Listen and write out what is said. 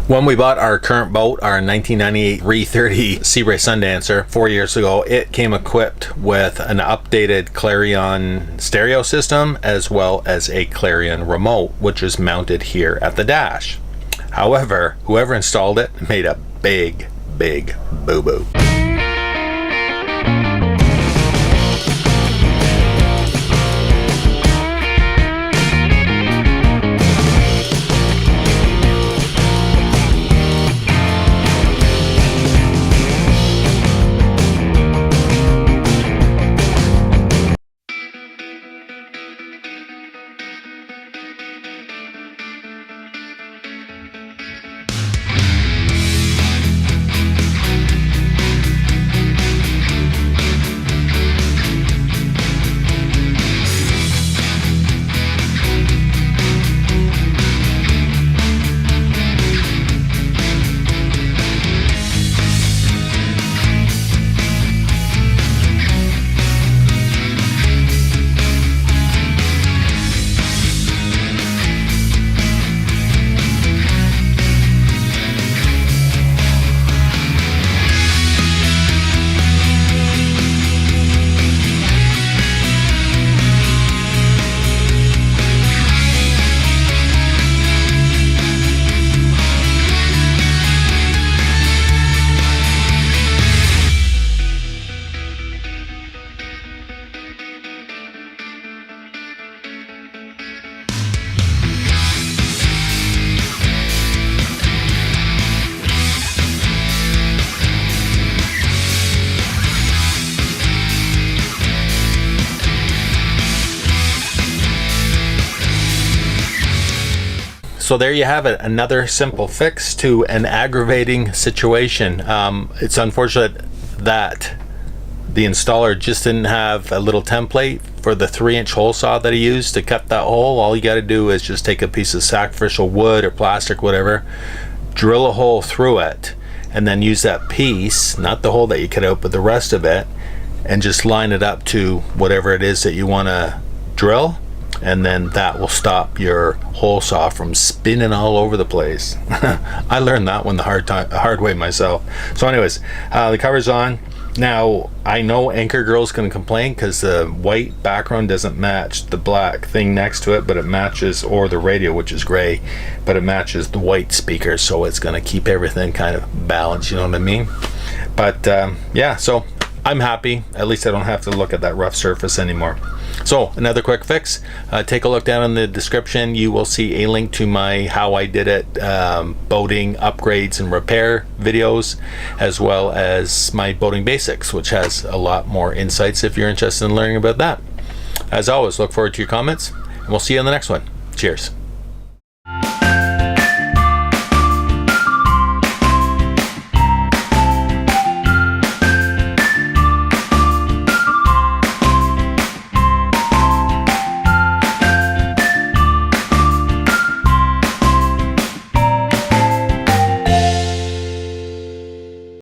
When we bought our current boat, our 1998 330 Seabray Sundancer 4 years ago, it came equipped with an updated Clarion stereo system as well as a Clarion remote, which is mounted here at the dash. However, whoever installed it made a big boo-boo. So there you have it, another simple fix to an aggravating situation. It's unfortunate that the installer just didn't have a little template for the 3-inch hole saw that he used to cut that hole. All you got to do is just take a piece of sacrificial wood or plastic, whatever, drill a hole through it, and then use that piece, not the hole that you cut out, but the rest of it, and just line it up to whatever it is that you want to drill. And then that will stop your hole saw from spinning all over the place. I learned that one the hard way myself. So anyways, the cover's on. Now, I know Anchor Girl's going to complain because the white background doesn't match the black thing next to it, but it matches, or the radio, which is gray, but it matches the white speakers, so it's going to keep everything kind of balanced, you know what I mean? But yeah, so I'm happy. At least I don't have to look at that rough surface anymore. So another quick fix, take a look down in the description. You will see a link to my how I did it boating upgrades and repair videos, as well as my boating basics, which has a lot more insights if you're interested in learning about that. As always, look forward to your comments, and we'll see you in the next one. Cheers.